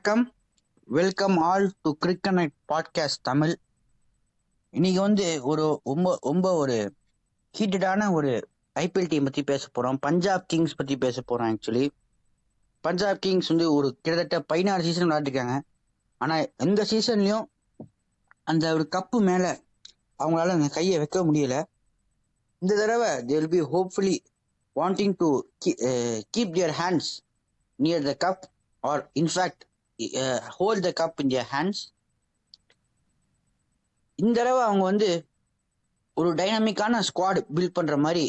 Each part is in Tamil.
வணக்கம். Welcome all to cricket podcast Tamil. இன்னைக்கு ஒரு ரொம்ப ரொம்ப ஒரு ஹீட்டடான ஒரு ஐபிஎல் டீம் பத்தி பேச போறோம். பஞ்சாப் கிங்ஸ் பத்தி பேச போறோம். ஆக்சுவலி பஞ்சாப் கிங்ஸ் ஒரு கிட்டத்தட்ட 16 சீசன் விளையாட்டுருக்காங்க. ஆனா எந்த சீசன்லயும் அந்த ஒரு கப்பு மேல அவங்களால அந்த கையை வைக்க முடியல. இந்த தடவை they will be hopefully wanting to keep their hands near the cup or in fact hold the cup in their hands. இந்த தடவை அவங்க ஒரு டைனாமிக்கான ஸ்குவாட் பில்ட் பண்ற மாதிரி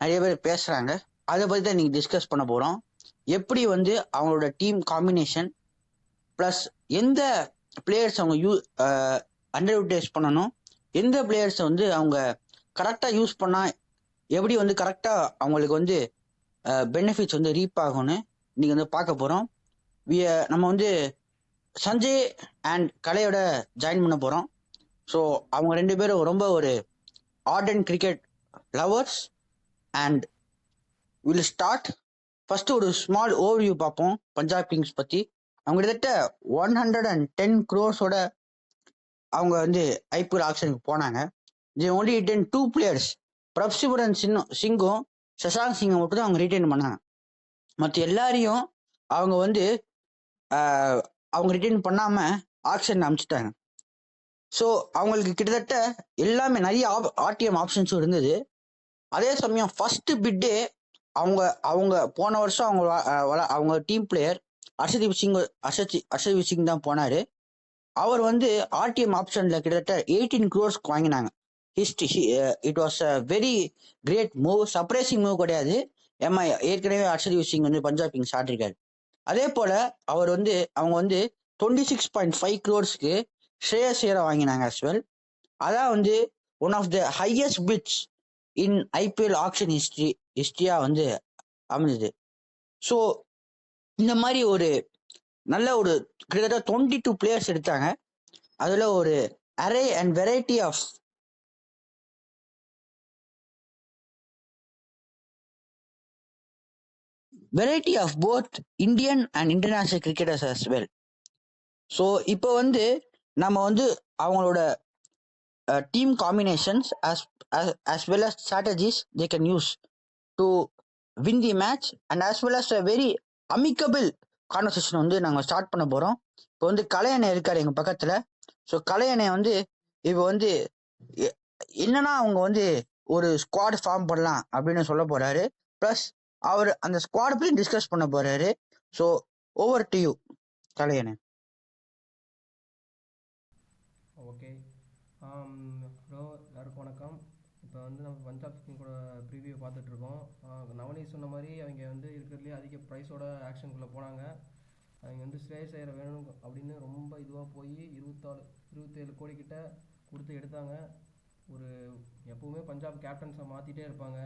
நிறைய பேர் பேசுறாங்க. அதை பத்தி தான் நீங்க டிஸ்கஸ் பண்ண போறோம். எப்படி அவங்களோட டீம் காம்பினேஷன் பிளஸ் எந்த பிளேயர்ஸ் அவங்க அண்டர் யூட்டிலைஸ் பண்ணணும், எந்த பிளேயர்ஸ் அவங்க கரெக்டா யூஸ் பண்ணா எப்படி கரெக்டா அவங்களுக்கு பெனிஃபிட்ஸ் ரீப் ஆகும்னு நீங்க பார்க்க போறோம். நம்ம சஞ்சய் அண்ட் கலையோட ஜாயின் பண்ண போறோம். ஸோ அவங்க ரெண்டு பேரும் ரொம்ப ஒரு ardent cricket lovers and we'll start first ஒரு ஸ்மால் ஓவர்வியூ பார்ப்போம் பஞ்சாப் கிங்ஸ் பத்தி. அவங்க கிட்டத்தட்ட 110 crores-ஓட அவங்க ஐபிஎல் ஆக்ஷனுக்கு போனாங்க. they only retained 2 players, பிரப்சிபுரன் சிங்கும் சசாங்க் சிங்கை மட்டும் தான் அவங்க ரிட்டைன் பண்ணாங்க. மற்ற எல்லாரையும் அவங்க அவங்க ரிட்டைன் பண்ணாம ஆக்ஷன் அமைச்சிட்டாங்க. ஸோ அவங்களுக்கு கிட்டத்தட்ட எல்லாமே நிறைய ஆர்டிஎம் ஆப்ஷன்ஸும் இருந்தது. அதே சமயம் ஃபர்ஸ்ட் பிட்டே அவங்க போன வருஷம் அவங்க டீம் பிளேயர் அர்ஷதீப் சிங் தான் போனாரு. அவர் ஆர்டிஎம் ஆப்ஷன்ல கிட்டத்தட்ட 18 crores வாங்கினாங்க. It was a very great move, surprising move கிடையாது. ஏற்கனவே அர்ஷதீப் சிங் பஞ்சாப் கிங்ஸ் ஆடிருக்காரு. அதே போல அவர் அவங்க 26.5 crores-க்கு ஸ்ரேயஸ் ஐயரை வாங்கினாங்க as well. அதான் one of the highest bids in IPL auction ஹிஸ்டரியா அமைஞ்சது. ஸோ இந்த மாதிரி ஒரு நல்ல ஒரு கிட்டத்தட்ட 22 பிளேயர்ஸ் எடுத்தாங்க. அதுல ஒரு array and variety of both Indian and international cricketers as well. So இப்போ நம்ம அவங்களோட team combinations as well as strategies they can use to win the match and as well as a very amicable conversation நாங்கள் ஸ்டார்ட் பண்ண போகிறோம். இப்போ கலையணை இருக்காரு எங்கள் பக்கத்தில். ஸோ கலையணை இப்போ என்னன்னா அவங்க ஒரு ஸ்குவாட் ஃபார்ம் பண்ணலாம் அப்படின்னு சொல்ல போறாரு. ப்ளஸ் அவர் அந்த ஸ்குவாட் பற்றி டிஸ்கஸ் பண்ண போறாரு. ஸோ ஓவர் டு யூ கலையணை. ஓகே, ஹலோ எல்லாருக்கும் வணக்கம். இப்போ நம்ம பஞ்சாப் கிங்கோட ப்ரிவியூ பார்த்துட்ருக்கோம். நவனீத் சொன்ன மாதிரி அவங்க இருக்கிறதுலேயே அதிக ப்ரைஸோட ஆக்ஷனுக்குள்ளே போனாங்க. அவங்க ஸ்ரேயஸ் ஐயரை வேணும் அப்படின்னு ரொம்ப இதுவாக போய் 27 கோடி கிட்ட கொடுத்து எடுத்தாங்க. எப்போவுமே பஞ்சாப் கேப்டன்ஸை மாற்றிட்டே இருப்பாங்க.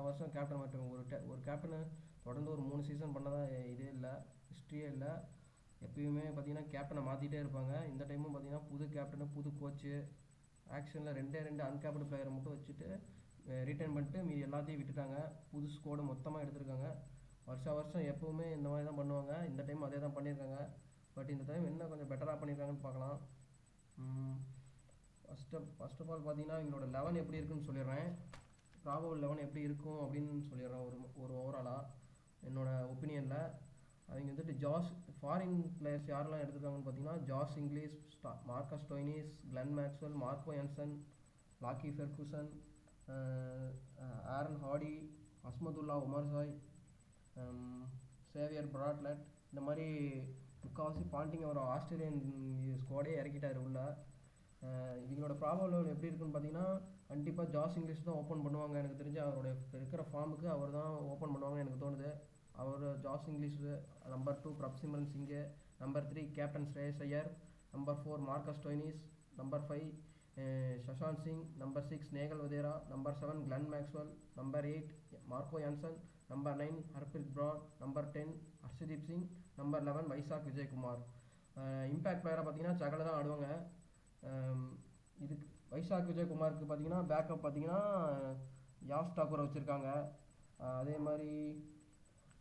வருஷம் கேப்டன் மாற்றுவாங்க. ஒரு கேப்டனு தொடர்ந்து ஒரு 3 சீசன் பண்ணதான் இதே இல்லை, ஹிஸ்ட்ரியே இல்லை. எப்பயுமே பார்த்தீங்கன்னா கேப்டனை மாற்றிட்டே இருப்பாங்க. இந்த டைமும் பார்த்தீங்கன்னா புது கேப்டனு புது கோச்சு ஆக்ஷனில் ரெண்டு அன்கேப்டு பிளேயரை மட்டும் வச்சுட்டு ரிட்டைன் பண்ணிட்டு மீதி எல்லாத்தையும் விட்டுட்டாங்க. புது ஸ்குவாடு மொத்தமாக எடுத்திருக்காங்க. வருஷம் எப்போவுமே இந்த மாதிரி தான் பண்ணுவாங்க. இந்த டைம் அதே தான் பண்ணியிருக்காங்க. பட் இந்த டைம் என்ன கொஞ்சம் பெட்டராக பண்ணியிருக்காங்கன்னு பார்க்கலாம். ஃபர்ஸ்ட் ஆஃப் ஆல் பார்த்தீங்கன்னா எங்களோட 11 எப்படி இருக்குன்னு சொல்லிடுறேன். ப்ராபபிள் 11 எப்படி இருக்கும் அப்படின்னு சொல்லிடுறேன் ஒரு ஓவராலாக என்னோட ஒப்பீனியனில். அவங்க ஜாஸ் ஃபாரின் பிளேயர்ஸ் யாரெல்லாம் எடுத்துருக்காங்கன்னு பார்த்தீங்கன்னா Josh Inglis, Marcus Stoinis, Glenn Maxwell, Marco Jansen, Lockie Ferguson, Aaron Hardie, Azmatullah Omarzai, Xavier Bartlett, இந்த மாதிரி முக்கால்வாசி பாண்டிங் அவர் ஆஸ்திரேலியன் ஸ்குவாடே இறக்கிட்டார் உள்ள. இவங்களோட ப்ராப்ளம் எப்படி இருக்குன்னு பார்த்தீங்கன்னா கண்டிப்பாக ஜாஸ் இங்கிலீஷ் தான் ஓப்பன் பண்ணுவாங்க. எனக்கு தெரிஞ்சு அவருடைய இருக்கிற ஃபார்முக்கு அவர் தான் ஓப்பன் பண்ணுவாங்கன்னு எனக்கு தோணுது. அவர் Josh Inglis, number 2 Prabhsimran Singh, number 3 captain Shreyas Iyer, number 4 Marcus Stoinis, number 5 Shashank Singh, number 6 Nehal Wadhera, number 7 Glenn Maxwell, number 8 Marco Jansen, number 9 Harpreet Brar, number 10 Arshdeep Singh, number 11 Vyshak Vijaykumar. Impact பிளேயராக பார்த்தீங்கன்னா சகல தான் ஆடுவாங்க. இதுக்கு வைசாக் விஜயகுமாருக்கு பார்த்தீங்கன்னா பேக்கப் பார்த்தீங்கன்னா யாஷ் தாக்கூரை வச்சுருக்காங்க. அதே மாதிரி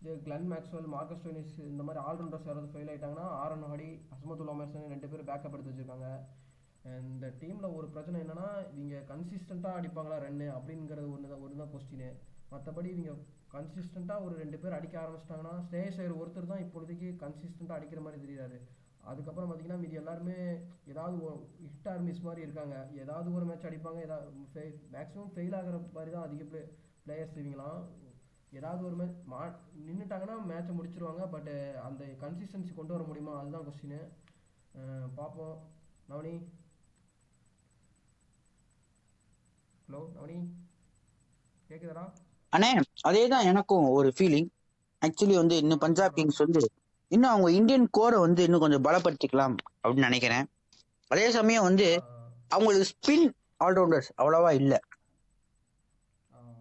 கிளன் மேக்ஸ்வெல், மார்க்கஸ் ஸ்டோனிஸ் இந்த மாதிரி ஆல்ரவுண்டர்ஸ் யாராவது ஃபெயில் ஆயிட்டாங்கன்னா ஆரன் ஹாடி, அஸ்மத்துல் ஒமர்சன் 2 பேர் பேக்கப் எடுத்து வச்சிருக்காங்க. இந்த டீமில் ஒரு பிரச்சனை என்னன்னா இவங்க கன்சிஸ்டண்ட்டாக அடிப்பாங்களா ரன்னு அப்படிங்கிறது ஒன்று தான் கொஸ்டின். மற்றபடி இவங்க கன்சிஸ்டண்ட்டாக ஒரு 2 பேர் அடிக்க ஆரம்பிச்சிட்டாங்கன்னா ஸ்ரேயஸ் ஐயர் ஒருத்தர் தான் இப்போதைக்கு கன்சிஸ்டண்ட்டாக அடிக்கிற மாதிரி தெரியுறாரு. அதுக்கப்புறம் பார்த்தீங்கன்னா மீதி எல்லாருமே ஏதாவது ஹிட் ஆர் மிஸ் மாதிரி இருக்காங்க. ஏதாவது ஒரு மேட்ச் அடிப்பாங்க, ஏதாவது மேக்ஸிமம் ஃபெயில் ஆகிற மாதிரி தான் அதிக பிளேயர்ஸ் இவங்களாம். ஏதாவது ஒரு மேட்ச் நின்றுட்டாங்கன்னா மேட்சை முடிச்சிருவாங்க. பட் அந்த கன்சிஸ்டன்சி கொண்டு வர முடியுமா அதுதான் கொஸ்டின். பார்ப்போம். நவனி, ஹலோ நவனி, கேட்குதாடா? அண்ணே, அதே தான் எனக்கும் ஒரு ஃபீலிங். ஆக்சுவலி வந்து இன்னும் பஞ்சாப் சொல்கிறா. கிங்ஸ் வந்து இன்னும் அவங்க இந்தியன் கோரை வந்து இன்னும் கொஞ்சம் பலப்படுத்திக்கலாம் அப்படின்னு நினைக்கிறேன். அதே சமயம் வந்து அவங்களுக்கு ஸ்பின் ஆல்ரவுண்டர்ஸ் அவ்வளவா இல்லை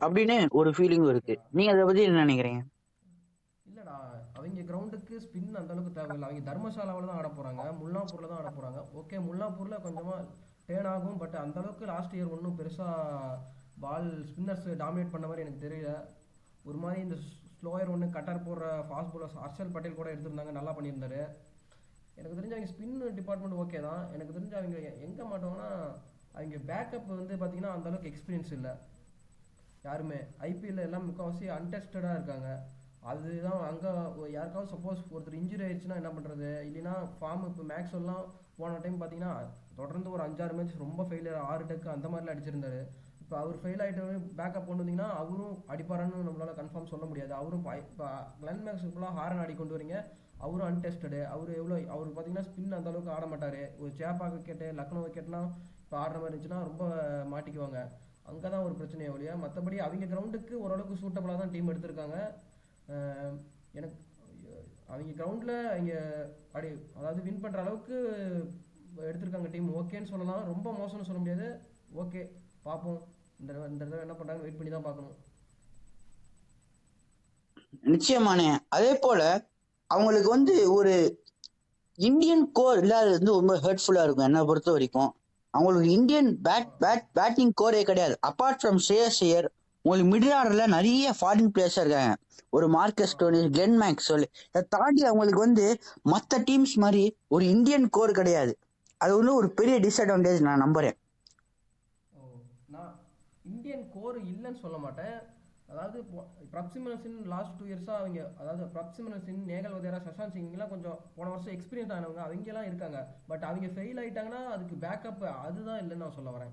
அப்படின்னு ஒரு ஃபீலிங் இருக்கு. ஓகேடா. நீங்க அதை பத்தி என்ன நினைக்கிறீங்க? இல்லைடா, அவங்க கிரவுண்டுக்கு ஸ்பின் அந்த அளவுக்கு தேவையில்லை. அவங்க தர்மசாலாவில் தான் ஆட போகிறாங்க, முல்லாப்பூரில் தான் ஆட போகிறாங்க. ஓகே, முல்லாப்பூரில் கொஞ்சமாக டேர்ன் ஆகும். பட் அந்த அளவுக்கு லாஸ்ட் இயர் ஒன்றும் பெருசாக பால் ஸ்பின்னர்ஸ் டாமினேட் பண்ண மாதிரி எனக்கு தெரியல. ஒரு மாதிரி இந்த ஸ்லோயர் ஒன்று கட்டர் போடுற ஃபாஸ்ட் பாலர்ஸ் ஹர்ஷல் பட்டேல் கூட எடுத்திருந்தாங்க, நல்லா பண்ணியிருந்தாரு. எனக்கு தெரிஞ்ச அவங்க ஸ்பின் டிபார்ட்மெண்ட் ஓகே தான். எனக்கு தெரிஞ்ச அவங்க எங்கே மாட்டோங்கன்னா அவங்க பேக்கப் வந்து பார்த்தீங்கன்னா அந்த அளவுக்கு எக்ஸ்பீரியன்ஸ் இல்லை யாருமே. ஐபிஎல் எல்லாம் முக்கால்வாசி அன்டெஸ்டடாக இருக்காங்க. அதுதான் அங்கே யாருக்காவது சப்போஸ் ஒருத்தர் இன்ஜுரி ஆயிடுச்சுன்னா என்ன பண்ணுறது, இல்லைன்னா ஃபார்ம் இப்போ மேக்ஸ்வெல்லாம் போன டைம் பார்த்தீங்கன்னா தொடர்ந்து ஒரு 5-6 மேட்ச் ரொம்ப ஃபெயிலியர், 6 டக்கு அந்த மாதிரிலாம் அடிச்சிருந்தாரு. இப்போ அவர் ஃபெயில் ஆகிட்டு பேக்கப் கொண்டு வந்தீங்கன்னா அவரும் அடிப்பாரான்னு நம்மளால் கன்ஃபார்ம் சொல்ல முடியாது. அவரும் இப்போ கிளன் மேக்ஸ்வெல்லாம் ஹாரன் ஆடி கொண்டு வரீங்க, அவரும் அன்டெஸ்டடு. அவருக்கு பார்த்தீங்கன்னா ஸ்பின் அந்த அளவுக்கு ஆட மாட்டார். ஒரு சேப்பா விக்கெட்டு, லக்னோ விக்கெட்லாம் இப்போ ஆடுற மாதிரி இருந்துச்சுன்னா ரொம்ப மாட்டிக்குவாங்க. அங்கே தான் ஒரு பிரச்சனையே ஒழிய மற்றபடி அவங்க கிரவுண்டுக்கு ஓரளவுக்கு சூட்டபுளாக தான் டீம் எடுத்திருக்காங்க. எனக்கு அவங்க கிரவுண்டில் அவங்க அதாவது வின் பண்ணுற அளவுக்கு எடுத்திருக்காங்க டீம். ஓகேன்னு சொல்லலாம், ரொம்ப மோசம்னு சொல்ல முடியாது. ஓகே, பார்ப்போம். இந்த தடவை என்ன பண்ணுறாங்க வெயிட் பண்ணி தான் பார்க்கணும். நிச்சயமானே. அதே போல அவங்களுக்கு வந்து ஒரு இந்தியன் கோர் இல்லாதது வந்து ரொம்ப ஹர்ட்ஃபுல்லா இருக்கும் என்னை பொறுத்த வரைக்கும். அவங்களுக்கு இந்தியன் பேட்டிங் கோரே கிடையாது. அப்பார்ட் ஃப்ரம் ஸ்ரேயஸ் ஐயர், உங்களுக்கு மிடில் ஆர்டர்ல நிறைய ஃபாரின் பிளேயர்ஸ் இருக்காங்க. ஒரு மார்க்கஸ் ஸ்டோனிஸ், கிளென் மேக்ஸ்வெல், இதை தாண்டி அவங்களுக்கு வந்து மற்ற டீம்ஸ் மாதிரி ஒரு இந்தியன் கோர் கிடையாது. அது வந்து ஒரு பெரிய டிஸ்அட்வான்டேஜ் நான் நம்புறேன். நான் இந்தியன் கோர் இல்லைன்னு சொல்ல மாட்டேன். அதாவது பிரப்சிமன் லாஸ்ட் 2 இயர்ஸாக அவங்க, அதாவது பிரப்சிமன், நேகல் வதேரா, சஷாந்த் சிங்லாம் கொஞ்சம் போன வருஷம் எக்ஸ்பீரியன்ஸ் ஆனவங்க, அவங்கெல்லாம் இருக்காங்க. பட் அவங்க ஃபெயில் ஆகிட்டாங்கன்னா அதுக்கு பேக்கப் அதுதான் இல்லைன்னு நான் சொல்ல வரேன்.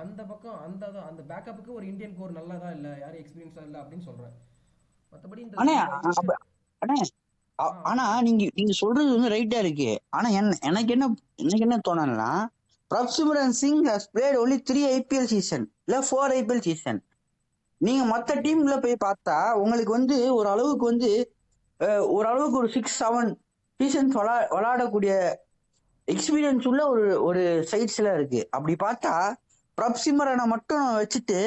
அந்த பக்கம் அந்த பேக்கப்புக்கு ஒரு இந்தியன் கோர் நல்லா தான் இல்லை, யாரும் எக்ஸ்பீரியன்ஸாக இல்லை அப்படின்னு சொல்கிறேன். மற்றபடி இந்த ஆனா நீங்க சொல்றது வந்து ரைட்டா இருக்கு. ஆனா எனக்கு என்ன தோணலன்னா, Prabhsimran Singh has played only 3 IPL season இல்ல 4 IPL சீசன். நீங்க மத்த டீம்ல போய் பார்த்தா உங்களுக்கு வந்து ஓரளவுக்கு ஒரு 6-7 சீசன்ஸ் விளையாடக்கூடிய எக்ஸ்பீரியன்ஸ் உள்ள ஒரு சைட்ஸ்ல இருக்கு. அப்படி பார்த்தா பிரப்சிமரனை மட்டும் வச்சுட்டு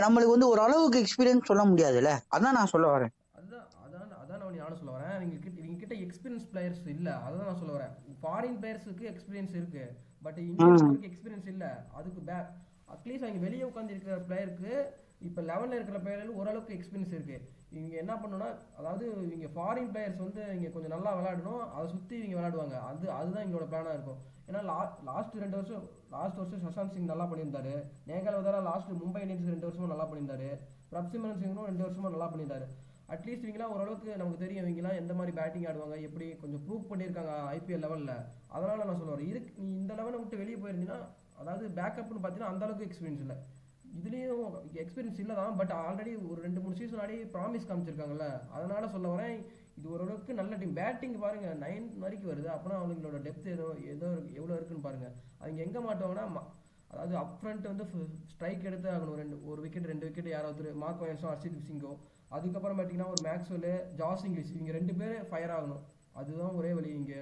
நம்மளுக்கு வந்து ஒரு அளவுக்கு எக்ஸ்பீரியன்ஸ் சொல்ல முடியாதுல்ல. அதான் நான் சொல்ல வரேன். அதான் நானும் சொல்ல வரேன். இவங்க கிட்ட எக்ஸ்பீரியன்ஸ் பிளேயர்ஸ் இல்ல, அதான் நான் சொல்ல வரேன். ஃபாரின் பிளேயர்ஸுக்கு எக்ஸ்பீரியன்ஸ் இருக்கு, பட் இந்தியன்ஸ்க்கு எக்ஸ்பீரியன்ஸ் இல்ல. அதுக்கு அட்லீஸ்ட் அவங்க வெளியே உட்காந்து இருக்கிற பிளேயருக்கு இப்போ 11ல் இருக்கிற பிளேயர்கள் ஓரளவுக்கு எக்ஸ்பீரியன்ஸ் இருக்கு. இவங்க என்ன பண்ணணும்னா, அதாவது இவங்க ஃபாரின் பிளேயர்ஸ் வந்து இவங்க கொஞ்சம் நல்லா விளையாடணும், அதை சுற்றி இவங்க விளையாடுவாங்க. அதுதான் எங்களோட பிளானாக இருக்கும். ஏன்னா லாஸ்ட் வருஷம் சஷாந்த் சிங் நல்லா பண்ணியிருந்தாரு. நேகல் வதேரா லாஸ்ட் மும்பை இந்தியன்ஸ் 2 வருஷமும் நல்லா பண்ணியிருந்தாரு. பிரப்சிமரன் சிங்கும் 2 வருஷமும் நல்லா பண்ணியிருந்தாரு. அட்லீஸ்ட் இவங்களாம் ஓரளவுக்கு நமக்கு தெரியும் இவங்களாம் எந்த மாதிரி பேட்டிங் ஆடுவாங்க, எப்படி கொஞ்சம் ப்ரூவ் பண்ணியிருக்காங்க IPL லெவலில். அதனால நான் சொல்லுவேன், நீ இந்த லெவலை விட்டு வெளியே போயிருந்தீங்கன்னா, அதாவது பேக்கப்னு பார்த்தீங்கன்னா அந்த அளவுக்கு எக்ஸ்பீரியன்ஸ் இல்லை. இதுலேயும் எக்ஸ்பீரியன்ஸ் இல்லை தான், பட் ஆல்ரெடி ஒரு 2-3 சீசன் ஆடி ப்ராமிஸ் காமிச்சிருக்காங்கல்ல, அதனால சொல்ல வரேன். இது ஓரளவுக்கு நல்ல டீம். பேட்டிங் பாருங்க 9 வரைக்கும் வருது, அப்படின்னா அவங்களோட டெப்த் எவ்வளோ இருக்குன்னு பாருங்க. அவங்க எங்கே மாட்டுவாங்கன்னா, அதாவது அப் ஃப்ரண்ட் வந்து ஸ்ட்ரைக் எடுத்து ஆகணும். ஒரு விக்கெட் 2 விக்கெட் யாராவது மார்க் வயன்ஸோ ஹர்ஷித் சிங்கோ, அதுக்கப்புறம் பார்த்தீங்கன்னா ஒரு மேக்ஸ்வெல், ஜாஸ் இங்கிலீஷ், இவங்க 2 பேர் ஃபயர் ஆகணும். அதுதான் ஒரே வழி. இங்கே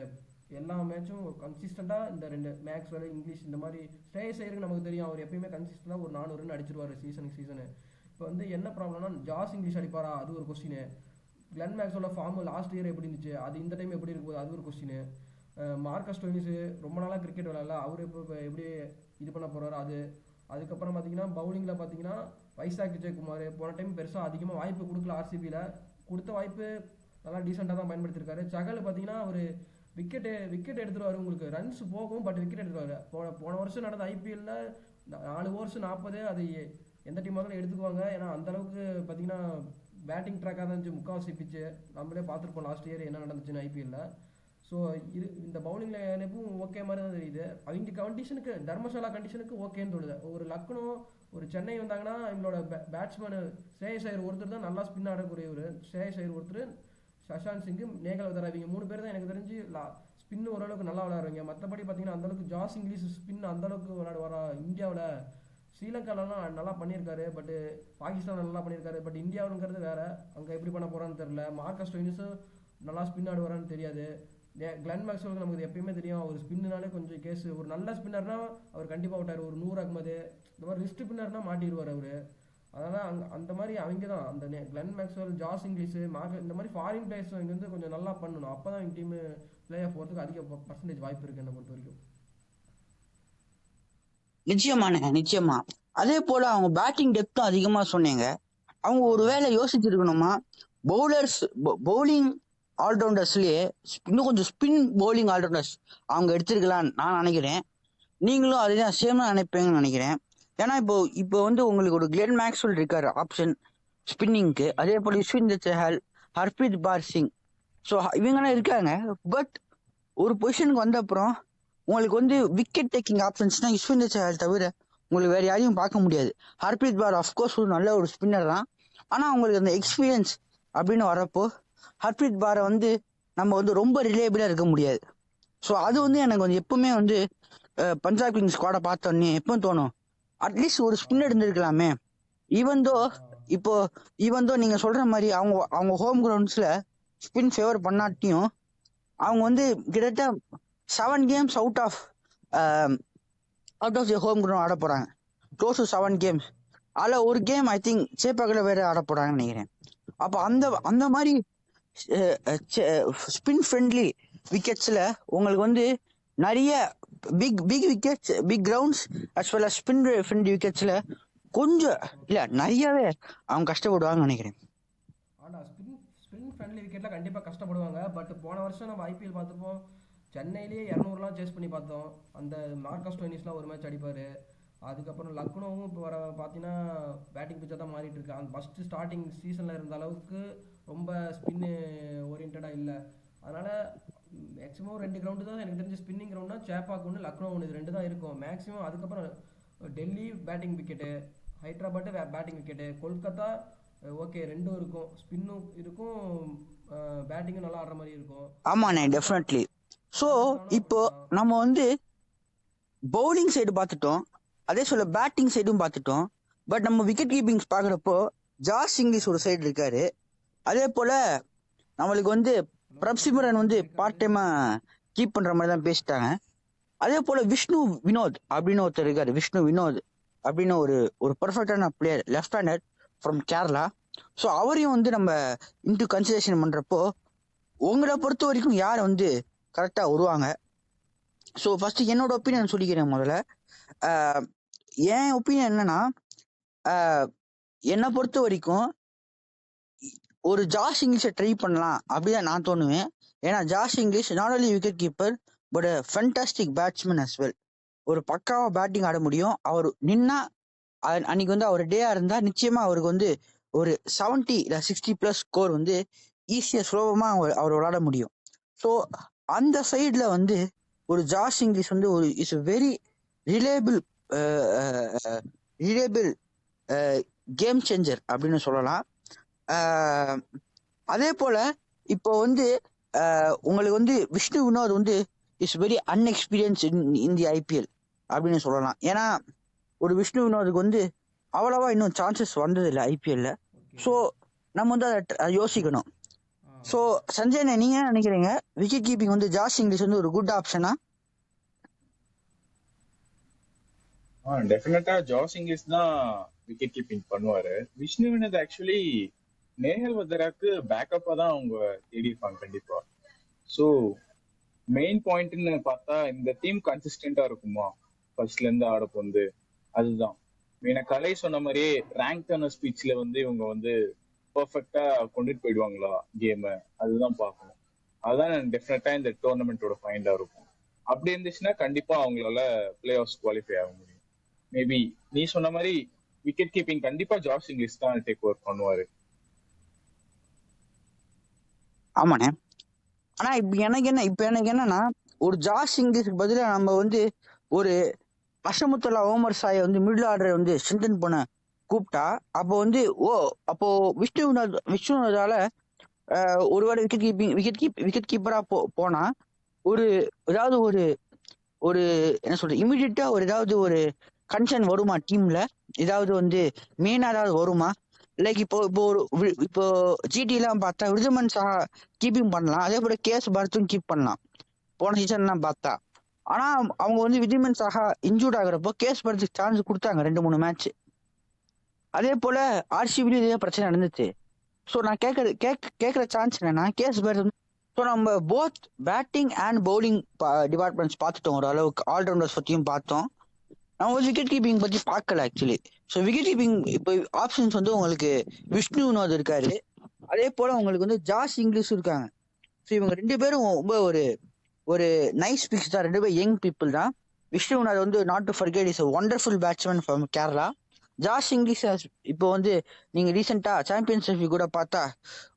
எல்லா மேட்சும் கன்சிஸ்டண்டாக இந்த 2 மேக்ஸ்வெல், இங்கிலீஷ், இந்த மாதிரி ஸ்ரேயஸ் ஐயருக்கு நமக்கு தெரியும், அவர் எப்பயுமே கன்சிஸ்டண்டாக ஒரு 400 ரன் அடிச்சிருவார் சீசனு. இப்போ வந்து என்ன ப்ராப்ளம்னா, ஜாஸ் இங்கிலீஷ் அடிப்பாரா, அது ஒரு கொஸ்டின். கிளென் மேக்ஸ்வெல்லோட ஃபார்ம் லாஸ்ட் இயர் எப்படி இருந்துச்சு, அது இந்த டைம் எப்படி இருக்கும், அது ஒரு கொஸ்டின். மார்க்கஸ் ஸ்டோனிஸ் ரொம்ப நாளாக கிரிக்கெட் விளையாடல, அவர் இப்போ எப்படி இது பண்ண போகிறாரு. அதுக்கப்புறம் பார்த்தீங்கன்னா பவுலிங்கில் பார்த்தீங்கன்னா வைசாக் விஜயகுமார் போன டைம் பெருசாக அதிகமாக வாய்ப்பு கொடுக்கல RCBயில். கொடுத்த வாய்ப்பு நல்லா டீசெண்டாக தான் பயன்படுத்தியிருக்காரு. சகல் பார்த்தீங்கன்னா ஒரு விக்கெட் எடுத்துருவாரு. உங்களுக்கு ரன்ஸ் போகும், பட் விக்கெட் எடுத்துருவாரு. போன வருஷம் நடந்த ஐபிஎல்ல 4 ஓவர்ஸ் 40 அது எந்த டீமாக இருந்தாலும் எடுத்துக்குவாங்க. ஏன்னா அந்த அளவுக்கு பார்த்தீங்கன்னா பேட்டிங் ட்ராக்காக தான் இருந்துச்சு முக்கால்வாசி பிச்சு. நம்மளே பார்த்துருப்போம் லாஸ்ட் இயர் என்ன நடந்துச்சுன்னு ஐபிஎல்ல. ஸோ இந்த பவுலிங் லைனப்பும் ஓகே மாதிரி தான் தெரியுது. அவங்க கண்டிஷனுக்கு தர்மசாலா கண்டிஷனுக்கு ஓகேன்னு தோணுது. ஒரு லக்னோ ஒரு சென்னை வந்தாங்கன்னா இவங்களோட பேட்ஸ்மேனு ஸ்ரேயஸ் ஐயர் ஒருத்தர் தான் நல்லா ஸ்பின் ஆடக்கூடியவர். ஸ்ரேயஸ் ஐயர் ஒருத்தர், சஷாந்த் சிங், மேகல் வதரா, இவங்க 3 பேர் தான் எனக்கு தெரிஞ்சு ஸ்பின் ஓரளவுக்கு நல்லா விளையாடுறீங்க. மற்றபடி பார்த்தீங்கன்னா அந்தளவுக்கு ஜாஸ் இங்கிலீஷ் ஸ்பின் அந்தளவுக்கு விளையாடுவாரா? இந்தியாவில் ஸ்ரீலங்காலலாம் நல்லா பண்ணியிருக்காரு, பட்டு பாகிஸ்தான் நல்லா பண்ணியிருக்காரு. பட் இந்தியாவுங்கிறது வேற, அங்கே எப்படி பண்ண போகிறான்னு தெரில. மார்க்கஸ் ஸ்டோயினிஸும் நல்லா ஸ்பின் ஆடுவாரான்னு தெரியாது. கிளென் மேக்ஸ்வெலுக்கு நமக்கு எப்பயுமே தெரியும், அவர் ஸ்பின்னாலே கொஞ்சம் கேஸ். ஒரு நல்ல ஸ்பின்னர்னா அவர் கண்டிப்பாக விட்டார். ஒரு 100 அகமது இந்த மாதிரி ரிஸ்ட் ஸ்பின்னர்னா மாட்டிடுவார் அவர். அதனால் அந்த மாதிரி அவங்க தான் அந்த கிளென் மேக்ஸ்வெல், ஜாஸ் இங்கிலீஷ், இந்த மாதிரி ஃபாரின் பிளேயர்ஸ் இங்கே வந்து கொஞ்சம் நல்லா பண்ணணும். அப்போ தான் எங்கள் டீமு பிளே ஆஃப் போகிறதுக்கு அதிக பர்சன்டேஜ் வாய்ப்பு இருக்குது என்னை பொறுத்த வரைக்கும். நிச்சயமா. அதே போல அவங்க பேட்டிங் டெப்த்தும் அதிகமா சொன்னீங்க. அவங்க ஒரு வேளை யோசிச்சிருக்கணுமா, பவுலிங் ஆல்ரவுண்டர்ஸ்லயே இன்னும் கொஞ்சம் ஸ்பின் பவுலிங் ஆல்ரவுண்டர்ஸ் அவங்க எடுத்திருக்கலான்னு நான் நினைக்கிறேன். நீங்களும் அதுதான் சேமா நினைப்பீங்கன்னு நினைக்கிறேன். ஏன்னா இப்போ வந்து உங்களுக்கு ஒரு கிளென் மேக்ஸ்வெல் இருக்காரு ஆப்ஷன் ஸ்பின்னிங்க்கு. அதே போல யுஸ்வேந்திர சஹல், ஹர்ப்ரீத் பார் சிங், ஸோ இவங்கெல்லாம் இருக்காங்க. பட் ஒரு பொசிஷனுக்கு வந்த அப்புறம் உங்களுக்கு வந்து விக்கெட் டேக்கிங் ஆப்ஷன்ஸ்னா யுஸ்வேந்திர சஹல் தவிர உங்களுக்கு வேற யாரையும் பார்க்க முடியாது. ஹர்ப்ரீத் பார் அஃப்கோர்ஸ் ஒரு நல்ல ஒரு ஸ்பின்னர் தான். ஆனால் உங்களுக்கு அந்த எக்ஸ்பீரியன்ஸ் அப்படின்னு வரப்போ ஹர்ப்ரீத் பாரை வந்து நம்ம வந்து ரொம்ப ரிலேபிளாக இருக்க முடியாது. ஸோ அது வந்து எனக்கு வந்து எப்பவுமே வந்து பஞ்சாப் கிங்ஸ் ஸ்குவாடை பார்த்தோன்னே எப்போ தோணும், அட்லீஸ்ட் ஒரு ஸ்பின் இருந்திருக்கலாமே. ஈவந்தோ நீங்க சொல்ற மாதிரி அவங்க ஹோம் கிரவுண்ட்ஸ்ல ஸ்பின் ஃபேவர் பண்ணாட்டியும் அவங்க வந்து கிட்டத்தட்ட 7 games out of the home ground ஆட போறாங்க. Close to 7 games. அதில் ஒரு கேம் ஐ திங்க் சேப்பாக்கில் வேற ஆட போறாங்கன்னு நினைக்கிறேன். அப்போ அந்த மாதிரி ஸ்பின் ஃப்ரெண்ட்லி விக்கெட்ஸ்ல உங்களுக்கு வந்து நிறைய big wickets, big grounds as well as spin friendly விக்கெட்ஸ்ல கொஞ்சம் இல்ல நிறையவே அவங்க கஷ்டப்படுவாங்கன்னு நினைக்கிறேன். ஆனால் ஸ்பின் ஃப்ரெண்ட்லி விக்கெட்டில் கண்டிப்பாக கஷ்டப்படுவாங்க. பட் போன வருஷம் நம்ம ஐபிஎல் பார்த்துப்போம், சென்னையிலேயே 200லாம் சேஸ் பண்ணி பார்த்தோம். அந்த மார்க்கஸ் ஸ்டோயினிஸ்லாம் ஒரு மேட்ச் அடிப்பார். அதுக்கப்புறம் லக்னோவும் இப்போ வர பார்த்தீங்கன்னா பேட்டிங் பிச்சாக தான் மாறிட்டு இருக்கு. அந்த ஃபஸ்ட்டு ஸ்டார்டிங் சீசனில் இருந்த அளவுக்கு ரொம்ப ஸ்பின்னு ஓரியன்டாக இல்லை. அதனால் மேக்ஸிமம் 2 கிரவுண்டு தான் எனக்கு தெரிஞ்சு ஸ்பின்னிங் கிரவுண்ட்னா, சேப்பாக் ஒன்று, லக்னோ ஒன்று, இது 2 தான் இருக்கும் மேக்ஸிமம். அதுக்கப்புறம் Delhi batting wicket, Hyderabad batting wicket, Kolkata okay 2ம் இருக்கும், ஸ்பின்னும் இருக்கும், பேட்டிங்கும் நல்லா ஆடுற மாதிரி இருக்கும். ஆமாண்ணே, டெஃபினெட்லி. ஸோ இப்போ நம்ம வந்து பவுலிங் சைடு பார்த்துட்டோம், அதே சொல்ல பேட்டிங் சைடும் பார்த்துட்டோம். பட் நம்ம விக்கெட் கீப்பிங்ஸ் பார்க்குறப்போ ஜாஸ் இங்கிலீஷ் ஒரு சைடு இருக்காரு. அதே போல நம்மளுக்கு வந்து பிரப்சிமரன் வந்து பார்ட் டைமா கீப் பண்ற மாதிரி தான் பேசிட்டாங்க. அதே போல விஷ்ணு வினோத் அப்படின்னு ஒருத்தர் இருக்காரு. விஷ்ணு வினோத் அப்படின்னு ஒரு பர்ஃபெக்டான player, left hander from Kerala. So அவரையும் வந்து நம்ம இன்டு கன்சிடரேஷன் பண்றப்போ உங்களை பொறுத்த வரைக்கும் யார் வந்து கரெக்டா வருவாங்க? ஸோ ஃபர்ஸ்ட் என்னோட ஒப்பீனியன் சொல்லிக்கிறேன். முதல்ல என் ஒப்பீனியன் என்னன்னா, என்னை பொறுத்த வரைக்கும் ஒரு ஜாஸ் இங்கிலீஷை ட்ரை பண்ணலாம் அப்படிதான் நான் தோணுவேன். ஏன்னா Jos Inglis not only wicket keeper but fantastic batsman as well. ஒரு பக்காவா பேட்டிங் ஆட முடியும். அவர் நின்னா அன்னைக்கு வந்து அவர் டேயா இருந்தா நிச்சயமா அவருக்கு வந்து ஒரு 70 இல்லை 60+ ஸ்கோர் வந்து ஈஸியா சுலபமா அவர் விளையாட முடியும். ஸோ அந்த சைட்ல வந்து ஒரு ஜாஸ் இங்கிலீஷ் வந்து ஒரு is very reliable game changer அப்படின்னு சொல்லலாம். அதே போல இப்போ வந்து உங்களுக்கு வந்து விஷ்ணு வினோத் வந்து is very unexperience in the IPL அப்படின்னு சொல்லலாம். ஏன்னா ஒரு விஷ்ணு வினோதுக்கு வந்து அவ்வளவா இன்னும் சான்சஸ் வந்ததில்லை ஐபிஎல்ல. ஸோ நம்ம வந்து அதை யோசிக்கணும். ஸோ சஞ்சய், நீங்க என்ன நினைக்கிறீங்க? விக்கெட் கீப்பிங் வந்து ஜாஸ் இங்கிலீஷ் வந்து ஒரு குட் ஆப்ஷனா? டெஃபினட்டா ஜாஸ் இங்கிலீஷ் தான் விக்கெட் கீப்பிங் பண்ணுவாரு. விஷ்ணு வினோத் ஆக்சுவலி நேஹல் வதராக்கு பேக்கப்பா தான் அவங்க தேடி இருப்பாங்க கண்டிப்பா. ஸோ மெயின் பாயிண்ட்னு பார்த்தா இந்த டீம் கன்சிஸ்டன்டா இருக்குமா ஃபர்ஸ்ட்ல இருந்து ஆட போந்து, அதுதான் மெயினா. கலை சொன்ன மாதிரியே ரேங்க் டர்னர் ஸ்பீச்ல வந்து இவங்க வந்து பெர்ஃபெக்டா கொண்டுட்டு போயிடுவாங்களா கேம், அதுதான் பார்க்கணும். அதுதான் டெஃபினட்டா இந்த டோர்னமெண்டோட ஃபைண்டா இருக்கும். அப்படி இருந்துச்சுன்னா கண்டிப்பா அவங்களால பிளே ஆஃப் குவாலிஃபை ஆக முடியும். மேபி நீ சொன்ன மாதிரி விக்கெட் கீப்பிங் கண்டிப்பா ஜாஸ் இங்கிலீஷ் தான் டேக் ஓவர் பண்ணுவாரு. ஆமாண்ணே. ஆனா எனக்கு என்னன்னா, ஒரு ஜாஸ் இங்கிலீஷ்க்கு பதிலா நம்ம வந்து ஒரு அஷமுத்துல்லா ஓமர் சாயை வந்து மிடில் ஆர்டர் வந்து ஸ்ட்ரென்தன் பண்ண கூப்பிட்டா, அப்போ வந்து அப்போ விஷ்ணுவினோதால ஒருவேளை விக்கெட் கீப்பரா போனா ஒரு ஏதாவது ஒரு ஒரு என்ன சொல்றது, இமிடியட்டா ஒரு ஏதாவது ஒரு கன்சர்ன் வருமா டீம்ல, ஏதாவது வந்து மெயினா ஏதாவது வருமா? லைக் இப்போ ஜிடி எல்லாம் பார்த்தா விருதுமன் சாஹா கீப்பிங் பண்ணலாம், அதே போல கேஎஸ் பரத்தும் கீப் பண்ணலாம் போன சீசன் எல்லாம் பார்த்தா. ஆனா அவங்க வந்து விருதுமன் சாஹா இன்ஜூர்ட் ஆகுறப்போ கேஎஸ் பரத்துக்கு சான்ஸ் கொடுத்தாங்க 2-3 மேட்ச். அதே போல ஆர்சிபிலையும் இதே பிரச்சனை நடந்துச்சு. ஸோ நான் கேட்குற சான்ஸ் என்னன்னா, கேஎஸ் பரத், ஸோ நம்ம both batting and bowling departments பார்த்துட்டோம், ஓரளவுக்கு ஆல்ரவுண்டர்ஸ் பற்றியும் பார்த்தோம். நம்ம வந்து விக்கெட் கீப்பிங் பற்றி பார்க்கல ஆக்சுவலி. ஸோ விக்கெட் கீப்பிங் இப்போ ஆப்ஷன்ஸ் வந்து உங்களுக்கு விஷ்ணு வினோத் இருக்காரு, அதே போல உங்களுக்கு வந்து ஜாஸ் இங்கிலீஷ் இருக்காங்க. ஸோ இவங்க 2 பேரும் ரொம்ப ஒரு ஒரு நைஸ் பிக்ஸ் தான், 2 பேரும் யங் பீப்புள் தான். விஷ்ணு வினோத் வந்து not to forget is wonderful batsman from Kerala. Josh Inglis இப்போ வந்து நீங்க ரீசெண்டா சாம்பியன்ஸ் ட்ரோஃபி கூட பார்த்தா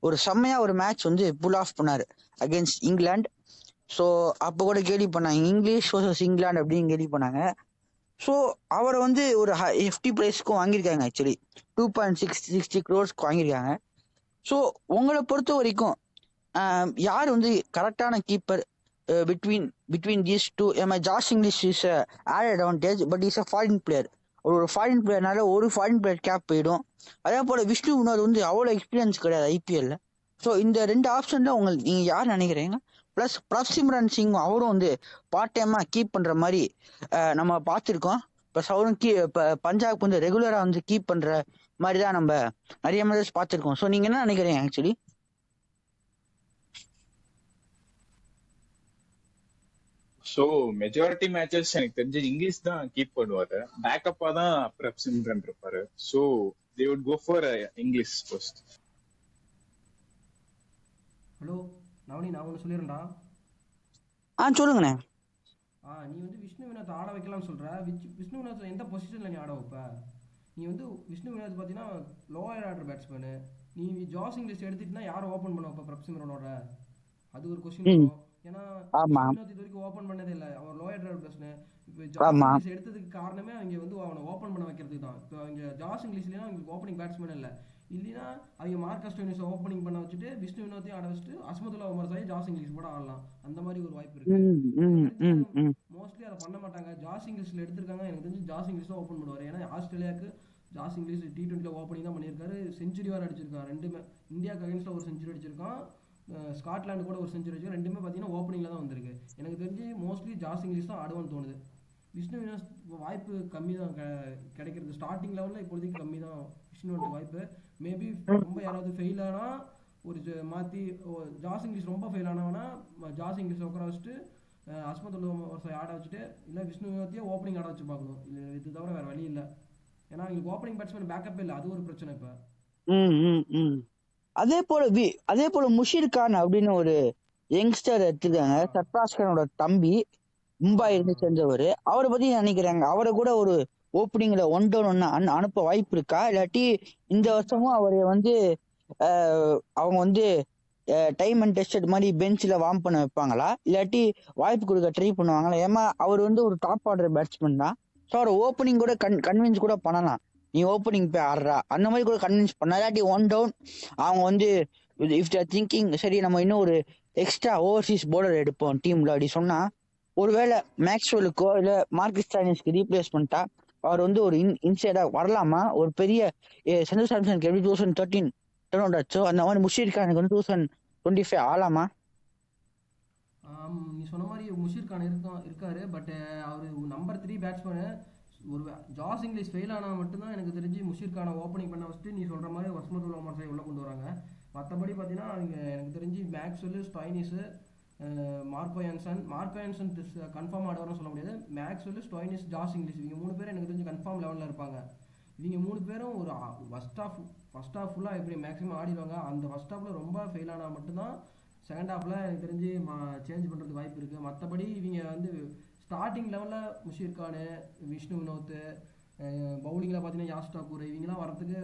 ஒரு செம்மையா ஒரு மேட்ச் வந்து புல் ஆஃப் பண்ணாரு அகேன்ஸ்ட் இங்கிலாந்து. ஸோ அப்போ கூட கேலி பண்ணாங்க, இங்கிலீஷ் வர்சஸ் இங்கிலாந்து அப்படின்னு கேலி பண்ணாங்க. ஸோ அவரை வந்து ஒரு எஃப்டி பிரைஸ்க்கும் வாங்கியிருக்காங்க ஆக்சுவலி, 2.660 crores வாங்கியிருக்காங்க. ஸோ உங்களை பொறுத்த வரைக்கும் யார் வந்து கரெக்டான keeper between these two? Jos Inglis is at advantage, but is a foreign player. ஒரு ஃபாரின் பிளேயர்னால ஒரு ஃபாரின் பிளேயர் கேப் போயிடும். அதே போல விஷ்ணு வினோத் வந்து அவ்வளோ எக்ஸ்பீரியன்ஸ் கிடையாது ஐபிஎல்ல. ஸோ இந்த 2 ஆப்ஷன்ல நீங்க யார் நினைக்கிறீங்க? பிளஸ் பிரப்சிம்ரன் சிங் அவரும் வந்து பார்ட் டைமா கீப் பண்ற மாதிரி நம்ம பார்த்துருக்கோம். ப்ளஸ் அவரும் பஞ்சாப் வந்து ரெகுலரா வந்து கீப் பண்ற மாதிரி தான் நம்ம நிறைய மேட்சஸ் பார்த்துருக்கோம். ஸோ நீங்க என்ன நினைக்கிறீங்க ஆக்சுவலி? ஸோ மெஜாரிட்டி மேட்சஸ் எனக்கு தெரிஞ்சு இங்கிலீஷ் தான் கீப் பண்ணுவாரு, பேக்கப்பா தான் பிரப்சிம்ரன் இருப்பாரு. So they would go for Inglis first. Hello Navani, நான் ஒன்று சொல்லிடுறேன்டா. சொல்லுங்கண்ணே. நீ வந்து விஷ்ணு வினோத் ஆட வைக்கலாம்னு சொல்கிற. விஷ்ணு வினோத் எந்த பொசிஷனில் நீ ஆட வைப்ப? நீ வந்து விஷ்ணு வினோத் பார்த்தீங்கன்னா லோயர் ஆர்டர் பேட்ஸ்மேனு. நீ ஜாஸ் இங்கிலீஷ் எடுத்துட்டுனா யாரை ஓப்பன் பண்ண வைப்ப பிரப்சிம்ரனோட? அது ஒரு கொஸ்டின் வரும். ஏன்னா விஷ்ணு வினோத் இது வரைக்கும் ஓப்பன் பண்ணதே இல்லை, அவன் லோயர் ஆர்டர் பேட்ஸ்மேன். இப்போ ஜாஸ் இங்கிலீஷ் எடுத்ததுக்கு காரணமே அவங்க வந்து அவனை ஓப்பன் பண்ண வைக்கிறதுக்கு தான். இப்போ அவங்க ஜாஸ் இங்கிலீஷ்லாம் அவங்களுக்கு ஓப்பனிங் பேட்ஸ்மேன் இல்லை. இல்லைன்னா அவங்க மார்க்கஸ் ஸ்டோயினிஸை ஓப்பனிங் பண்ண வச்சுட்டு விஷ்ணு வினோத்தையும் ஆட வச்சுட்டு அஸ்மதுல்லா உமர் சாய் ஜாஸ் இங்கிலீஷ் கூட ஆடலாம். அந்த மாதிரி ஒரு வாய்ப்பு இருக்கு. மோஸ்ட்லி அதை பண்ண மாட்டாங்க. ஜாஸ் இங்கிலீஷ்ல எடுத்திருக்காங்க, எனக்கு தெரிஞ்சு ஜாஸ் இங்கிலீஷ் தான் ஓப்பன் பண்ணுவார். ஏன்னா ஆஸ்திரேலியாவுக்கு ஜாஸ் இங்கிலீஷ் T20 ஓப்பனிங் தான் பண்ணியிருக்காரு. செஞ்சுரி வேறு அடிச்சிருக்கான், 2 இந்தியாவுக்கு அகேன்ஸ்டாக ஒரு செஞ்சுரி அடிச்சிருக்கான், ஸ்காட்லாண்டு கூட ஒரு செஞ்சுரி அடிச்சிருக்கான். 2 பார்த்தீங்கன்னா ஓப்பனிங்கில் தான் வந்திருக்கு. எனக்கு தெரிஞ்சு மோஸ்ட்லி ஜாஸ் இங்கிலீஷ் தான் ஆடுவான்னு தோணுது. விஷ்ணு வினோத் வாய்ப்பு கம்மி தான் கிடைக்கிறது. ஸ்டார்டிங் லெவலில் இப்போதைக்கு கம்மி தான் விஷ்ணுவோட வாய்ப்பு. மேபி ரொம்ப யாராவது ஃபெயில் ஆனால் ஒரு மாற்றி ஜாஸ் இங்கிலீஷ் ரொம்ப ஃபெயில் ஆனவனா ஜாஸ் இங்கிலீஷ் உட்கார வச்சுட்டு அஸ்மதுல்லா ஒரு ஆட வச்சுட்டு, இல்லை விஷ்ணு வினோத்தையே ஓப்பனிங் ஆட வச்சு பார்க்கணும். இல்லை இது தவிர வேறு வழி இல்லை. ஏன்னா அவங்களுக்கு ஓப்பனிங் பேட்ஸ்மேன் பேக்கப்பே இல்லை, அது ஒரு பிரச்சனை இப்போ. அதே போல முஷீர் கான் அப்படின்னு ஒரு யங்ஸ்டர் எடுத்துருக்காங்க, சர்ஃப்ராஸ் கானோட தம்பி, மும்பை இருந்து சேர்ந்தவர். அவரை பத்தி நினைக்கிறாங்க, அவரை கூட ஒரு ஓப்பனிங்ல 1 down 1 அனுப்ப வாய்ப்பு இருக்கா? இல்லாட்டி இந்த வருஷமும் அவரை வந்து அவங்க வந்து டைம் அண்ட் டெஸ்டட் மாதிரி பெஞ்சில் வார்ம் பண்ண வைப்பாங்களா, இல்லாட்டி வாய்ப்பு கொடுக்க ட்ரை பண்ணுவாங்களா? ஏமா அவர் வந்து ஒரு டாப் ஆர்டர் பேட்ஸ்மேன் தான். ஸோ அவர் ஓப்பனிங் கூட கன்வின்ஸ் கூட பண்ணலாம், நீ ஓப்பனிங் போய் ஆடுறா அந்த மாதிரி கூட கன்வின்ஸ் பண்ண. இல்லாட்டி 1 down அவங்க வந்து இஃப் தேர் திங்கிங் சரி நம்ம இன்னும் ஒரு எக்ஸ்ட்ரா ஓவர்சீஸ் பவுலர் எடுப்போம் டீம்ல அப்படி சொன்னா, ஒருவேளை மேக்ஸ்வெலுக்கோ இல்ல மார்க்கஸ் ஸ்டாயினிஸ்க்கு ரீப்ளேஸ்மெண்ட்டா அவர் வந்து ஒரு இன்சைடா வரலாமா? ஒரு பெரிய சஞ்சு சாம்சனுக்கு எப்படி 2013 டர்ன் அவுட் ஆச்சோ அந்த மாதிரி முஷீர் கானுக்கு வந்து 2025 ஆளாமா? நீ சொன்ன மாதிரி முஷீர் கான் இருக்காரு. பட் அவர் நம்பர் 3 பேட்ஸ்மேனு. ஒரு ஜாஸ் இங்கிலீஷ் ஃபெயில் ஆனால் மட்டும்தான் எனக்கு தெரிஞ்சு முஷீர் கானை ஓப்பனிங் பண்ண வச்சுட்டு நீ சொல்கிற மாதிரி அஸ்மதுல்லா உமர் சாய் உள்ளே கொண்டு வராங்க. மற்றபடி பார்த்தீங்கன்னா அவங்க எனக்கு தெரிஞ்சு மேக்ஸ்வெல், ஸ்டாயினிஸு, மார்க்கோ யான்சன் கன்ஃபார்ம் ஆடுவார்னு சொல்ல முடியாது. மேக்ஸ்வெல், ஸ்டாயினிஸ், ஜாஸ் இங்கிலீஷ் இவங்க 3 பேரும் எனக்கு தெரிஞ்சு கன்ஃபார்ம் லெவலில் இருப்பாங்க. இவங்க 3 பேரும் ஒரு ஃபர்ஸ்ட் ஹாஃப் ஃபுல்லாக எப்படி மேக்ஸிமம் ஆடிடுவாங்க. அந்த ஃபர்ஸ்ட் ஹாஃபில் ரொம்ப ஃபெயில் ஆனால் மட்டும்தான் செகண்ட் ஹாஃபில் எனக்கு தெரிஞ்சு சேஞ்ச் பண்ணுறதுக்கு வாய்ப்பு இருக்குது. மற்றபடி இவங்க வந்து ஸ்டார்டிங் லெவலில் முஷீர் கானு, விஷ்ணு வினோத், பவுலிங்கில் பார்த்தீங்கன்னா யாஷ் டாக்கூர் இவங்கெல்லாம் வரத்துக்கு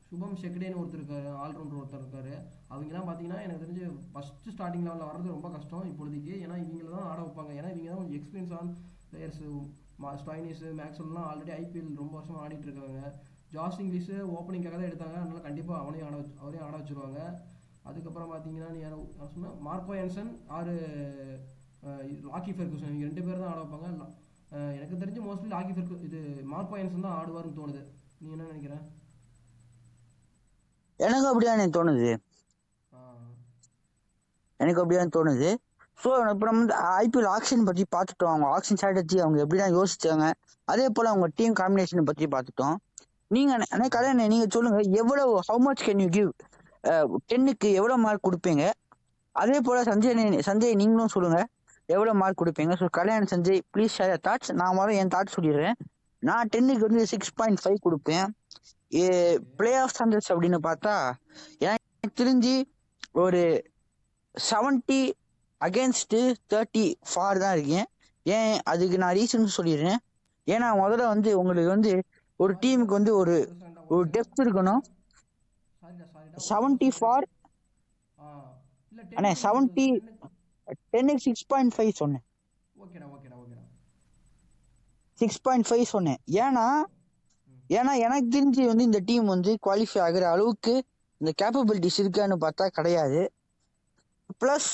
சுபம் ஷெக்டேன்னு ஒருத்தர் இருக்காரு, ஆல்ரவுண்டர் ஒருத்தர் இருக்காரு. அவங்கெல்லாம் பார்த்தீங்கன்னா எனக்கு தெரிஞ்சு ஃபஸ்ட்டு ஸ்டார்டிங் லெவலில் வர்றது ரொம்ப கஷ்டம் இப்பொழுதைக்கு. ஏன்னா இவங்கள தான் ஆட வைப்பாங்க. ஏன்னா இவங்க தான் கொஞ்சம் எக்ஸ்பீரியன்ஸ் ஆன் பிளேயர்ஸு. ஸ்டாயினிஸு, மேக்ஸ்வெல்லாம் ஆல்ரெடி ஐபிஎல் ரொம்ப வருஷமாக ஆடிட்டு இருக்காங்க. ஜாஸ் இங்கிலீஷு ஓப்பனிங்காக தான் எடுத்தாங்க. அதனால கண்டிப்பாக அவரையும் ஆட வச்சுருவாங்க. அதுக்கப்புறம் பார்த்தீங்கன்னா நீ யார் சொன்னால் மார்க்கோ யான்சன் ஆறு லாக்கி ஃபெர்குசன் இவங்க 2 பேர் தான் ஆட வைப்பாங்க. எனக்கு தெரிஞ்சு மோஸ்ட்லி லாக்கி இது மார்க்கோ யான்சன் தான் ஆடுவார்னு தோணுது. நீ என்ன நினைக்கிற? எனக்கு அப்படிதான் தோணுது. எனக்கு அப்படிதான் தோணுது. ஸோ இப்போ நம்ம வந்து ஐபிஎல் ஆக்ஷன் பற்றி பார்த்துட்டோம். அவங்க ஆக்ஷன் ஸ்ட்ராட்டஜி அவங்க எப்படிதான் யோசிச்சாங்க, அதே போல் அவங்க டீம் காம்பினேஷனை பற்றி பார்த்துட்டோம். நீங்கள் கல்யாணம் நீங்கள் சொல்லுங்கள், எவ்வளோ how much can you give 10க்கு எவ்வளோ மார்க் கொடுப்பீங்க? அதே போல் சஞ்சய் நீங்களும் சொல்லுங்கள் எவ்வளோ மார்க் கொடுப்பீங்க. So Kalyan Sanjay please share your thoughts. நான் முதல்ல என் தாட்ஸ் சொல்லிடுறேன். நான் 10க்கு வந்து 6.5 கொடுப்பேன். பிளே ஆஃப் ஸ்டாண்டர்ட்ஸ் அப்படின்னு பார்த்தா எனக்கு தெரிஞ்சு ஒரு 70 அகேன்ஸ்ட் 30 ஃபார் தான் இருக்கேன். ஏன் அதுக்கு நான் ரீசன் சொல்லிடுறேன். ஏன்னா முதல்ல வந்து உங்களுக்கு வந்து ஒரு டீமுக்கு வந்து ஒரு டெப்த் இருக்கணும். 70 ஃபார் அண்ணே 70 10க்கு 6.5 சொன்னேன். 6.5 சொன்னேன். ஏன்னா எனக்கு தெரிஞ்சு வந்து இந்த டீம் வந்து குவாலிஃபை ஆகிற அளவுக்கு இந்த கேப்பபிலிட்டிஸ் இருக்கான்னு பார்த்தா கிடையாது. ப்ளஸ்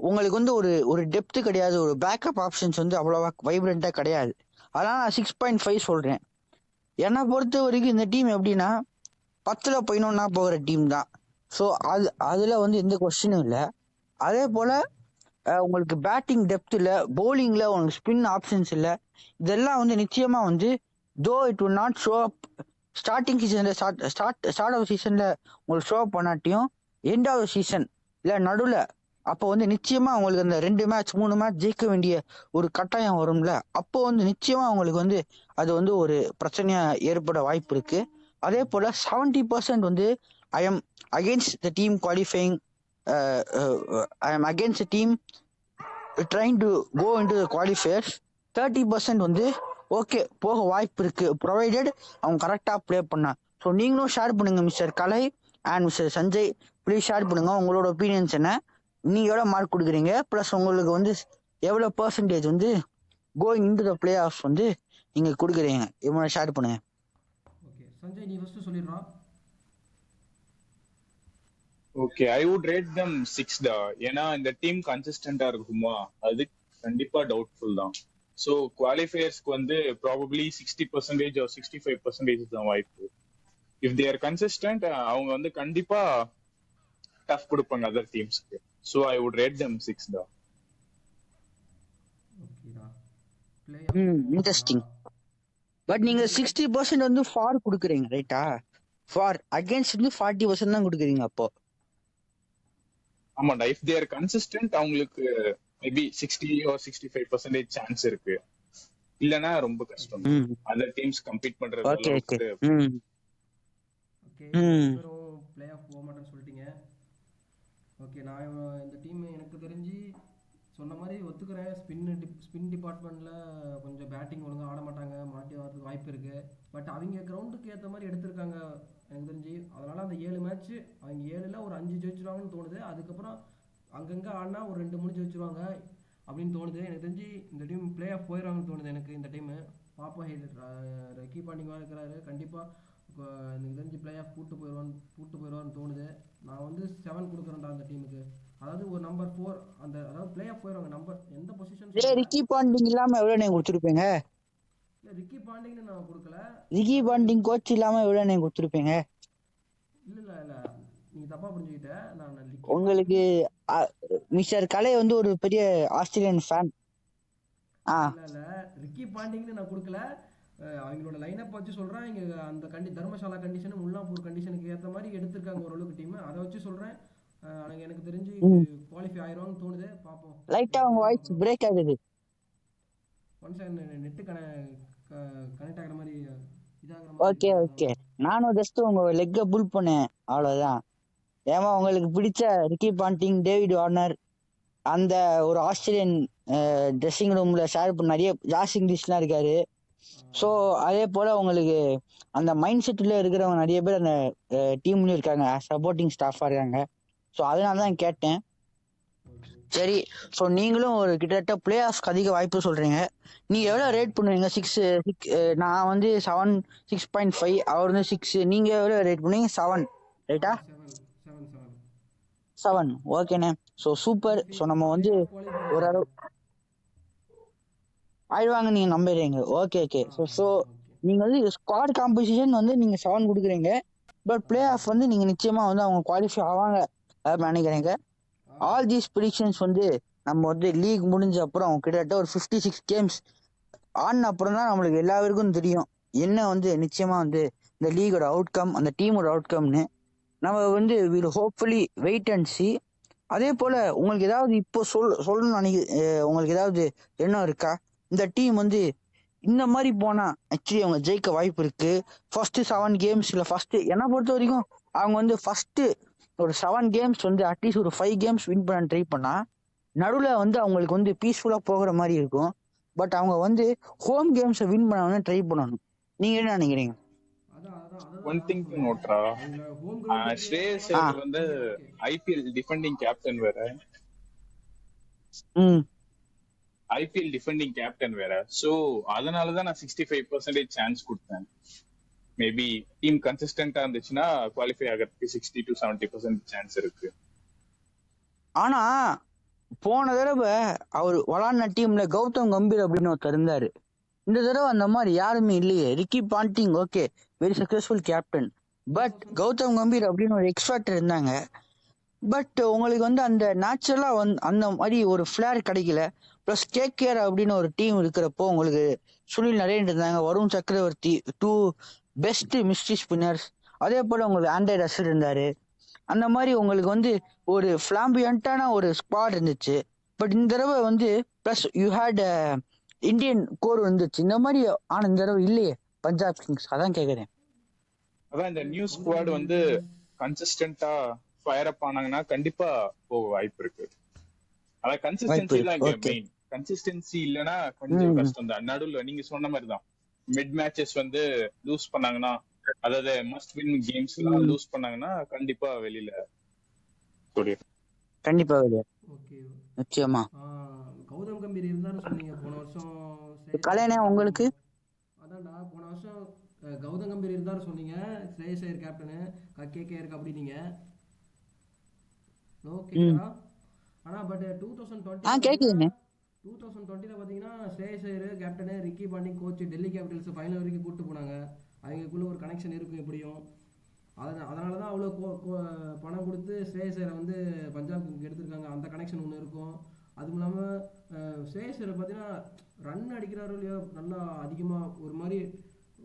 உங்களுக்கு வந்து ஒரு டெப்த்து கிடையாது, ஒரு பேக்கப் ஆப்ஷன்ஸ் வந்து அவ்வளோவா வைப்ரண்ட்டாக கிடையாது. அதனால் நான் 6.5 சொல்கிறேன். என்னை பொறுத்த வரைக்கும் இந்த டீம் எப்படின்னா 10ல் பதினொன்னா போகிற டீம் தான். ஸோ அதில் வந்து எந்த கொஸ்டினும் இல்லை. அதே போல் உங்களுக்கு பேட்டிங் டெப்த் இல்லை, பவுலிங்கில் உங்களுக்கு ஸ்பின் ஆப்ஷன்ஸ் இல்லை. இதெல்லாம் வந்து நிச்சயமாக வந்து though it will not show up starting சீசனில் ஸ்டார்ட் ஆஃப் சீசனில் உங்களுக்கு ஷோ அப் பண்ணாட்டியும் எண்ட் ஆஃப் சீசன் இல்லை நடுவில் அப்போ வந்து நிச்சயமாக உங்களுக்கு அந்த 2 மேட்ச் 3 மேட்ச் ஜெயிக்க வேண்டிய ஒரு கட்டாயம் வரும்ல, அப்போ வந்து நிச்சயமாக உங்களுக்கு வந்து அது வந்து ஒரு பிரச்சனையாக ஏற்பட வாய்ப்பு இருக்குது. அதே போல் 70% வந்து I am against the team qualifying, I am against the team trying to go into the qualifiers. 30% வந்து ஓகே போக வாய்ப்பு இருக்குது, ப்ரொவைடட் அவங்க கரெக்டாக ப்ளே பண்ணா. ஸோ நீங்களும் ஷேர் பண்ணுங்க mister Kalai and mister Sanjay, please share பண்ணுங்க உங்களோட ஒப்பீனியன்ஸ் என்ன, நீங்கள் எவ்வளோ மார்க் கொடுக்குறீங்க, ப்ளஸ் உங்களுக்கு வந்து எவ்வளோ பர்சன்டேஜ் வந்து going into the play off வந்து நீங்கள் கொடுக்குறீங்க, இவனை ஷேர் பண்ணுங்க. ஓகே சஞ்சய் நீ ஃபர்ஸ்ட் சொல்லிடுறா. Okay, I would rate them 6 டா. ஏன்னா இந்த டீம் கன்சிஸ்டண்டா இருக்குமா அது கண்டிப்பா டவுட்ஃபுல் தான். ஸோ குவாலிஃபயர்ஸ்க்கு வந்து ப்ராபப்ளி 60% or 65% தான் வாய்ப்பு. இஃப் தே ஆர் கன்சிஸ்டன்ட் அவங்க வந்து கண்டிப்பா டஃப் கொடுப்பாங்க அதர் டீம்ஸ்க்கு. So I would rate them 6 டா. இன்ட்ரெஸ்டிங். பட் நீங்கள் 60% வந்து ஃபார் கொடுக்குறீங்க ரைட்டா? ஃபார் அகேன்ஸ்ட் வந்து 40% தான் கொடுக்குறீங்க அப்போ. ஆமாண்டா, இஃப் தே ஆர் கன்சிஸ்டன்ட் அவங்களுக்கு மேபி 60 or 65% சான்ஸ் இருக்கு. இல்லனா ரொம்ப கஷ்டம். அதர் டீம்ஸ் கம்பீட் பண்றது அளவுக்கு. ஓகே ப்ளே ஆஃப் போக மாட்டேன்னு சொல்லிட்டீங்க. ஓகே நான் இந்த டீம் எனக்கு தெரிஞ்சு சொன்ன மாதிரி ஒத்துக்கிறேன். ஸ்பின் டிபார்ட்மெண்ட்டில் கொஞ்சம் பேட்டிங் ஒழுங்காக ஆட மாட்டாங்க, மாட்டி வரதுக்கு வாய்ப்பு இருக்குது. பட் அவங்க கிரவுண்டுக்கு ஏற்ற மாதிரி எடுத்திருக்காங்க எனக்கு தெரிஞ்சு. அதனால் அந்த 7 மேட்ச்சு அவங்க 7ல் ஒரு 5 ஜெயிச்சிருவாங்கன்னு தோணுது. அதுக்கப்புறம் அங்கங்கே ஆடினா ஒரு 2-3 ஜெயிச்சிருவாங்க அப்படின்னு தோணுது. எனக்கு தெரிஞ்சு இந்த டீம் பிளே ஆஃப் போயிடுவாங்கன்னு தோணுது எனக்கு இந்த டீமு. பாப்போம், ரெக்கி பாண்டிங்காக இருக்கிறாரு, கண்டிப்பாக எனக்கு தெரிஞ்சு பிளே ஆஃப் கூட்டு போயிடுவான்னு தோணுது. நான் வந்து 7 கொடுக்குறேன்டா அந்த டீமுக்கு. அதாவது ஒரு நம்பர் 4 அந்த அதாவது பிளே ஆஃப் போயிடுவாங்க. நம்பர் எந்த பொசிஷன் ரிக்கி பாண்டிங் இல்லாமல் எவ்வளோ நீங்கள் கொடுத்துருப்பீங்க? இல்லை ரிக்கி பாண்டிங்னு நான் கொடுக்கல. ரிக்கி பாண்டிங் கோச் இல்லாமல் எவ்வளோ நீங்கள் கொடுத்துருப்பீங்க? இல்லை நீங்கள் தப்பாக புரிஞ்சுக்கிட்ட. நான் உங்களுக்கு மிஸ்டர் கலை வந்து ஒரு பெரிய ஆஸ்திரேலியன் ஃபேன். இல்லை ரிக்கி பாண்டிங்னு நான் கொடுக்கல. அவங்களோட லைனப் வச்சு சொல்கிறேன். இங்கே அந்த தர்மசாலா கண்டிஷனு முல்லாப்பூர் கண்டிஷனுக்கு ஏற்ற மாதிரி எடுத்திருக்காங்க ஓரளவுக்கு டீம். அதை வச்சு சொல்கிறேன். எனக்கு தெரிஞ்சு குவாலிஃபை ஆயிடுவாங்கன்னு தோணுது. பார்ப்போம். லைட்டா உங்க வாய்ஸ் பிரேக் ஆகுது. ஒன் செகண்ட், நெட்டு கனெக்ட் ஆகிற மாதிரி இதாகிற மாதிரி ஓகே இருக்கும். ஓகே, அதான் நானும் ஜஸ்ட் உங்க லெக்கை புல் பண்ணேன், அவ்வளவுதான். ஏமா உங்களுக்கு பிடிச்ச ரிக்கி பாண்டிங், டேவிட் வார்னர், அந்த ஒரு ஆஸ்திரேலியன் ட்ரெஸ்ஸிங் ரூம்ல ஷேர் பண்ண நிறைய ஜாஸ் இங்கிலீஷ்லாம் இருக்காரு. ஸோ அதே போல உங்களுக்கு அந்த மைண்ட் செட்டில் இருக்கிறவங்க நிறைய பேர் அந்த டீம்லயும் இருக்காங்க, சப்போர்ட்டிங் ஸ்டாஃபா இருக்காங்க. ஸோ அதனால தான் கேட்டேன். ஓகே. சரி, ஸோ நீங்களும் ஒரு கிட்டத்தட்ட பிளே ஆஃப்க்கு அதிக வாய்ப்பு சொல்றீங்க. நீங்க எவ்வளோ ரேட் பண்ணுவீங்க? சிக்ஸ், நான் வந்து 7, 6.5, அவர் வந்து 6, நீங்க எவ்வளோ ரேட் பண்ணுவீங்க? 7 ரைட்டா? 7 7 7 7, ஓகேண்ணே. So super. ஸோ நம்ம பிளே வந்து ஆஃப் குவாலிஃபை ஒரு ஆயிடுவாங்க. அளவு ஆயிடுவாங்க நீங்க நம்புறீங்க. Okay okay. So okay. நீங்க வந்து ஸ்குவாட் காம்போசிஷன் வந்து நீங்க 7 கொடுக்குறீங்க, பட் பிளே ஆஃப் வந்து நீங்க நிச்சயமா வந்து அவங்க குவாலிஃபை ஆவாங்க அப்படின்னு நினைக்கிறீங்க. ஆல் தீஸ் ப்ரிடிக்ஷன்ஸ் வந்து நம்ம வந்து லீக் முடிஞ்ச அப்புறம் கிட்டத்தட்ட ஒரு 56 கேம்ஸ் ஆன அப்புறம் தான் நம்மளுக்கு எல்லாருக்கும் தெரியும் என்ன வந்து நிச்சயமா வந்து இந்த லீகோட அவுட்கம், அந்த டீமோட அவுட்கம்னு. நம்ம வந்து will hopefully wait and see. அதே போல உங்களுக்கு ஏதாவது இப்போ சொல்லணும்னு உங்களுக்கு ஏதாவது எண்ணம் இருக்கா? இந்த டீம் வந்து இந்த மாதிரி போனா ஆக்சுவலி அவங்க ஜெயிக்க வாய்ப்பு இருக்கு. ஃபர்ஸ்ட் 7 கேம்ஸ் இல்ல ஃபர்ஸ்ட், என்னை பொறுத்த வரைக்கும் அவங்க வந்து ஃபர்ஸ்ட் ஒரு 7 கேம்ஸ் வந்து அட்லீஸ்ட் ஒரு 5 கேம்ஸ் வின் பண்ண ட்ரை பண்ணா நடுவில் வந்து அவங்களுக்கு வந்து பீஸ்ஃபுல்லா போகிற மாதிரி இருக்கும். பட் அவங்க வந்து ஹோம் கேம்ஸை வின் பண்ண ட்ரை பண்ணணும். நீங்க என்ன நினைக்கிறீங்க? அதான் அதான் ஒன் அதான் நானும் திங் டு சொல்றேன். நோட்ரா, அவங்கள ஹோம் கிரவுண்டுக்கு ஸ்ரேயஸ் ஆ. ஐயர் வந்து okay okay. IPL defending captain வேற. ம் ஐபிஎல் டிஃபெண்டிங் கேப்டன் வேற. சோ அதனாலதான் நான் 65% சான்ஸ் கொடுத்தேன். மேபி டீம் கன்சிஸ்டன்டா இருந்துச்சுன்னா குவாலிஃபை ஆகிறதுக்கு 60 to 70% சான்ஸ் இருக்கு. ஆனா போன தடவை அவர் விளாடின டீம்ல கௌதம் கம்பீர் அப்படின்னு ஒருத்தர் இருந்தாரு. இந்த தடவை அந்த மாதிரி யாருமே இல்லையே. Ricky Ponting okay, very successful captain, but Gautam Gambhir அப்படின்னு ஒரு எக்ஸ்பர்ட் இருந்தாங்க. பட் உங்களுக்கு வந்து அந்த நேச்சுரலா வந்து அந்த மாதிரி ஒரு ஃபிளேர் கிடைக்கல. பிளஸ் கேகேஆர் அப்படின்னு ஒரு டீம் இருக்கிறப்போ உங்களுக்கு சுனில் நரேன் இருந்தாங்க, வருண் சக்கரவர்த்தி, 2 பெஸ்ட் மிஸ்ட்ரி ஸ்பின்னர்ஸ். அதே போல உங்களுக்கு ஆண்ட்ரே ரசல் இருந்தாரு. அந்த மாதிரி உங்களுக்கு வந்து ஒரு ஃபிளாம்பியண்டான ஒரு ஸ்குவாட் இருந்துச்சு. பட் இந்த தடவை வந்து plus you had Indian core வந்துச்சு. இந்த மாதிரி ஆனா இந்த தடவை இல்லையே பஞ்சாப் கிங்ஸ். அதான் கேக்குறேன். அதான் இந்த நியூ கௌதம் ஸ்குவாட் கம்பீர் வந்து இருக்காரு. கன்சிஸ்டன்டா ஃபயர் அப் ஆனாங்கன்னா கண்டிப்பா போக வாய்ப்பு இருக்கு. அதான் வாய்ப்பு கன்சிஸ்டன்சி தான் இருக்கு. இங்க ஓகே. மெயின். கன்சிஸ்டன்சி இல்லைன்னா கொஞ்சம் ம் கஷ்டம் தான். நடுவில் நீங்க சொன்ன மாதிரி தான் மிட் மேட்சஸ் வந்து லூஸ் பண்ணாங்கன்னா, அதாவது மஸ்ட் வின் கேம்ஸ் எல்லாம் ம் லூஸ் பண்ணாங்கன்னா கண்டிப்பா வெளியில சொல்லிடுறேன். கண்டிப்பா வெளியே. ஓகே. நிச்சயமா. கௌதம் கம்பீர் இருந்தாருன்னு சொன்னீங்க போன வருஷம் ஸ்ரேயஸ் ஐயர் கலைஞர் கேப்டன் உங்களுக்கு. பண்ணும்போது. அதான்டா போன வருஷம் கௌதம் கம்பீர் இருந்தாரு சொன்னீங்க, ஸ்ரேயஸ் ஐயர் கேப்டனு கேகேஆருக்கு அப்படின்னீங்க. ஹலோ ம் கேக்குதா? ஆனால் பட் 2020 பார்த்தீங்கன்னா கேக்குதுங்க. 2020 பார்த்தீங்கன்னா Shreyas Iyer captain, Ricky Ponting coach, Delhi Capitals final வரைக்கும் கூப்பிட்டு போனாங்க. அவங்களுக்குள்ள ஒரு கனெக்ஷன் இருக்கும் எப்படியும். அதனால தான் அவ்வளோ பணம் கொடுத்து ஸ்ரேயஸ் ஐயரை வந்து பஞ்சாப் எடுத்திருக்காங்க. அந்த கனெக்ஷன் ஒன்று இருக்கும். அதுவும் இல்லாமல் ஸ்ரேயஸ் ஐயரை பார்த்தீங்கன்னா ரன் அடிக்கிறாரோ இல்லையோ நல்லா அதிகமாக ஒரு மாதிரி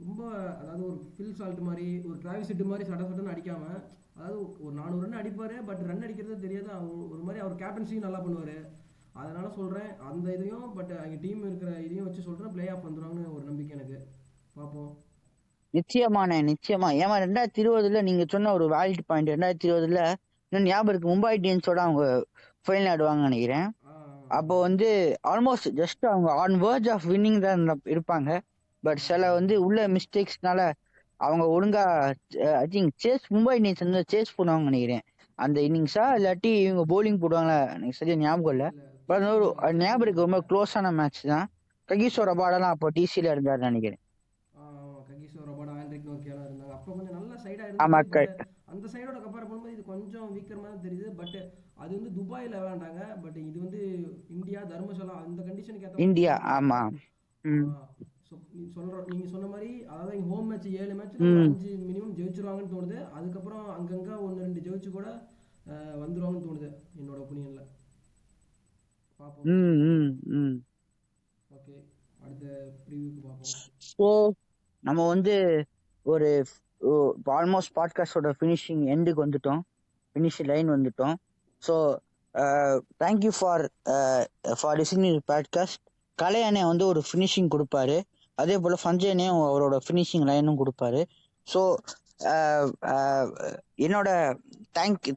ரொம்ப, அதாவது ஒரு ஃபில் சால்ட் மாதிரி, ஒரு டிராவிஸ் ஹெட் மாதிரி சட சடன்னு அடிக்காமல், அதாவது ஒரு 400 ரன் அடிப்பார், பட் ரன் அடிக்கிறது தெரியாது. ஒரு மாதிரி அவர் கேப்டன்சியும் நல்லா பண்ணுவார். அதனால சொல்கிறேன் அந்த இதையும், பட் அங்கே டீம் இருக்கிற இதையும் வச்சு சொல்கிறேன், பிளே ஆஃப் வந்துடுவாங்கன்னு ஒரு நம்பிக்கை எனக்கு. பார்ப்போம். நிச்சயமாண்ணே, நிச்சயமா. ஏமா 2020 நீங்க சொன்ன ஒரு வேலிட் பாயிண்ட். 2020 இன்னும் ஞாபகம் இருக்கு, மும்பை இந்தியன்ஸோட அவங்க ஃபைனல் ஆடுவாங்கன்னு நினைக்கிறேன். அப்போ வந்து ஆல்மோஸ்ட் ஜஸ்ட் அவங்க ஆன் வேர்ஜ் ஆஃப் வின்னிங் தான் இருப்பாங்க. பட் சில வந்து உள்ள மிஸ்டேக்ஸ்னால அவங்க ஒழுங்கா ஐ திங்க் மும்பை இந்தியன்ஸ் வந்து சேஸ் பண்ணுவாங்கன்னு நினைக்கிறேன் அந்த இன்னிங்ஸா, இல்லாட்டி இவங்க போலிங் போடுவாங்களா எனக்கு சரியா ஞாபகம் இல்லை. இல்லை பட் சேஸ் ஒரு பண்ணுவாங்க, சேஸ் ஞாபகம் இருக்கு, ரொம்ப பண்ணுவாங்க. க்ளோஸான மேட்ச் தான். ககிசோ ரபாடாலாம் அப்போ டிசில இருந்தாருன்னு நினைக்கிறேன். ககிசோ ரபாடா, ஆண்ட்ரிக் நோக்கியாலாம் இருந்தாங்க. அப்போ கொஞ்சம் நல்ல சைடாக ஆமா இருந்துச்சு. பட் அந்த சைடோட கம்பேர் பண்ணும்போது இது கொஞ்சம் வீக்கர் மாதிரி தெரியுது. பட் அது வந்து துபாயில் விளையாண்டாங்க. பட் இது வந்து இந்தியா, தர்மசாலா, அந்த கண்டிஷனுக்கு ஏற்ற மாதிரி இந்தியா. கிரவுண்ட் ஆமா. இருக்கும். ம் நீங்கள் சொன்ன மாதிரி, அதாவது இங்கே ஹோம் மேட்ச் 7 மேட்ச்சில் ஒரு ம் 5 மினிமம் ஜெயிச்சிருவாங்கன்னு தோணுது. அதுக்கப்புறம் அங்கங்கே 1-2 ஜெயிச்சு கூட வந்துருவாங்கன்னு தோணுது என்னோட ஒப்பீனியனில். பார்ப்போம். ம் ம் ம் ஓகே, அடுத்த ப்ரிவியூக்கு பார்ப்போம். ஸோ நம்ம வந்து ஒரு ஆல்மோஸ்ட் பாட்காஸ்டோட ஃபினிஷிங் எண்டுக்கு வந்துட்டோம், ஃபினிஷ் லைன் வந்துட்டோம். So thank you for listening podcast. Kalai அண்ணன் வந்து ஒரு ஃபினிஷிங் கொடுப்பாரு, அதே போல சஞ்சயனையும் அவரோட ஃபினிஷிங் லைனும் கொடுப்பாரு. ஸோ என்னோட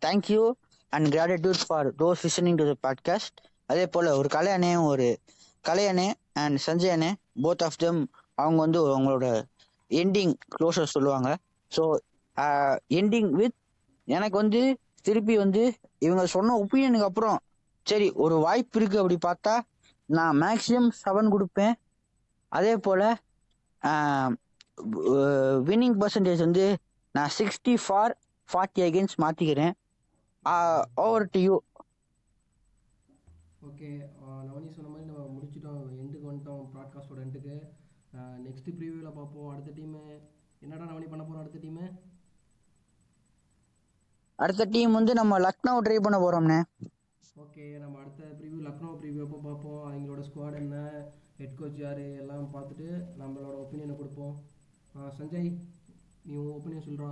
thank you and gratitude for those listening to the podcast. அதே போல ஒரு கலையனே அண்ட் சஞ்சயனே போத் ஆஃப் தெம் அவங்க வந்து அவங்களோட எண்டிங் க்ளோஷர் சொல்லுவாங்க. ஸோ எண்டிங் வித் எனக்கு வந்து திருப்பி வந்து இவங்க சொன்ன ஒப்பீனியனுக்கு அப்புறம் சரி ஒரு வாய்ப்பு இருக்கு அப்படி பார்த்தா நான் மேக்ஸிமம் 7 கொடுப்பேன். அதே போல வின்னிங் பர்சன்டேஜ் வந்து நான் 60 ஃபார் 40 அகேன்ஸ்ட் மாத்திக்கிறேன். Over to you. Okay, Navani சொன்ன மாதிரி நம்ம முடிச்சிட்டோம், எண்டுக்கு வந்துட்டோம், ப்ராட்காஸ்டோட எண்டுக்கு. நெக்ஸ்ட் ப்ரீவியூவில் பார்ப்போம். அடுத்த டீமு என்னடா நவனி பண்ண போகிறோம்? அடுத்த டீம் வந்து நம்ம லக்னோ ட்ரை பண்ண போறோம்னே. ஓகே, நம்ம அடுத்த ப்ரிவ்யூ லக்னோ ப்ரிவ்யூ அப்போ பார்ப்போம். அவங்களோட ஸ்குவாட் என்ன, ஹெட் கோச் யார் எல்லாம் பார்த்துட்டு நம்மளோட ஒப்பீனியனை கொடுப்போம். சஞ்சய், நீ உன் ஒப்பீனியன் சொல்கிறா.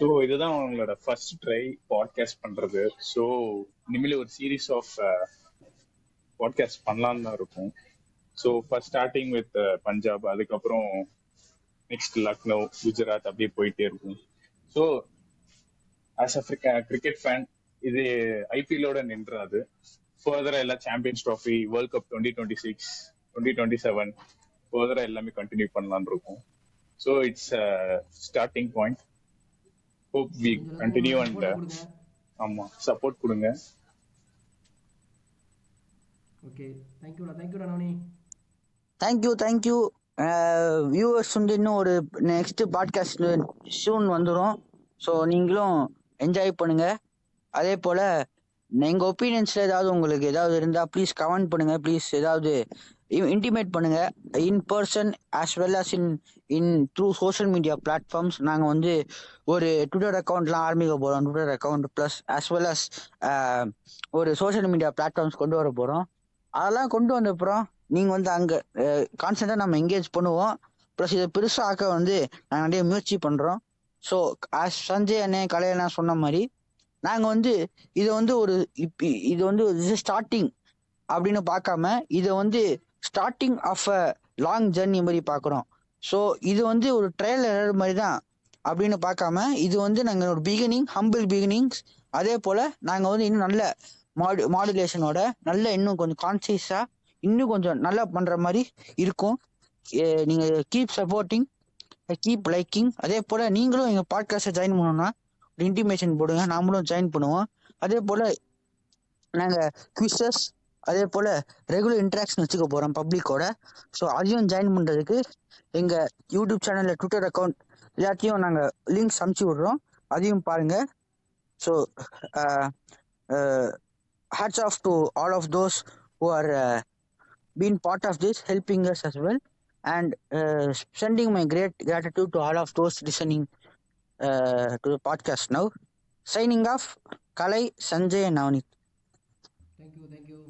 ஸோ இதுதான் அவங்களோட ஃபர்ஸ்ட் ட்ரை பாட்காஸ்ட் பண்றது. ஸோ இனிமேல் ஒரு சீரீஸ் ஆஃப் பாட்காஸ்ட் பண்ணலான்னு தான் இருக்கும். So first starting with Punjab, அதுக்கப்புறம் நெக்ஸ்ட் லக்னோ, குஜராத், அப்படியே போயிட்டே இருக்கும். So as a cricket fan இது ஐபிஎல்லோட நின்றாது. ஃபர்தரா எல்லாம் சாம்பியன்ஸ் ட்ராஃபி, வேர்ல்ட் கப் 2026, 2027 ஃபர்தரா எல்லாமே கண்டினியூ பண்ணலான்னு இருக்கும். So it's starting point. Hope we continue and ஆமா சப்போர்ட் கொடுங்க. ஓகே, தேங்க்யூடா நவனி. தேங்க்யூ. வியூவர்ஸ் வந்து இன்னும் ஒரு நெக்ஸ்ட் பாட்காஸ்ட் சூன் வந்துடும். ஸோ நீங்களும் என்ஜாய் பண்ணுங்க. அதே போல் எங்கள் ஒப்பீனியன்ஸில் ஏதாவது உங்களுக்கு ஏதாவது இருந்தால் ப்ளீஸ் கமெண்ட் பண்ணுங்கள். ப்ளீஸ் ஏதாவது இன்டிமேட் பண்ணுங்கள் in person as well as in through social media platforms. நாங்கள் வந்து ஒரு ட்விட்டர் அக்கௌண்ட்லாம் ஆரம்பிக்க போகிறோம். Twitter account plus as well as ஒரு சோஷியல் மீடியா பிளாட்ஃபார்ம்ஸ் கொண்டு வர போகிறோம். அதெல்லாம் கொண்டு வந்த அப்புறம் நீங்கள் வந்து அங்கே கான்ஸ்டண்ட்டாக நம்ம என்கேஜ் பண்ணுவோம். ப்ளஸ் இதை பெருசாக ஆக்க வந்து நாங்கள் நிறைய முயற்சி பண்ணுறோம். ஸோ ஆஸ் சஞ்சய் அண்ணே கலையண்ணா சொன்ன மாதிரி நாங்கள் வந்து இதை வந்து இது வந்து ஸ்டார்டிங் அப்படின்னு பார்க்காம இதை வந்து starting of a long journey மாதிரி பார்க்குறோம். ஸோ இது வந்து ஒரு ட்ரையல் எரர் மாதிரி தான் அப்படின்னு பார்க்காம இது வந்து நாங்கள் ஒரு ஹம்பிள் பிகினிங்ஸ். அதே போல் நாங்கள் வந்து இன்னும் நல்ல மாடுலேஷனோட நல்ல இன்னும் கொஞ்சம் கான்சியஸாக இன்னும் கொஞ்சம் நல்லா பண்ணுற மாதிரி இருக்கும். நீங்கள் கீப் சப்போர்ட்டிங், கீப் லைக்கிங். அதே போல் நீங்களும் எங்கள் பாட்காஸ்ட்டை ஜாயின் பண்ணணும்னா ஒரு இன்டிமேஷன் போடுங்க, நாமளும் ஜாயின் பண்ணுவோம். அதே போல் நாங்கள் குவிசஸ் அதே போல் ரெகுலர் இன்ட்ராக்ஷன் வச்சுக்க போகிறோம் பப்ளிக்கோட. ஸோ அதையும் ஜாயின் பண்ணுறதுக்கு எங்கள் யூடியூப் சேனலில் ட்விட்டர் அக்கௌண்ட் எல்லாத்தையும் நாங்கள் லிங்க்ஸ் அனுப்பிச்சி விட்றோம், அதையும் பாருங்கள். So hats off to all of those who are been part of this, helping us as well, and sending my great gratitude to all of those listening to the podcast now. Signing off, Kalai, Sanjay and Navneet. Thank you.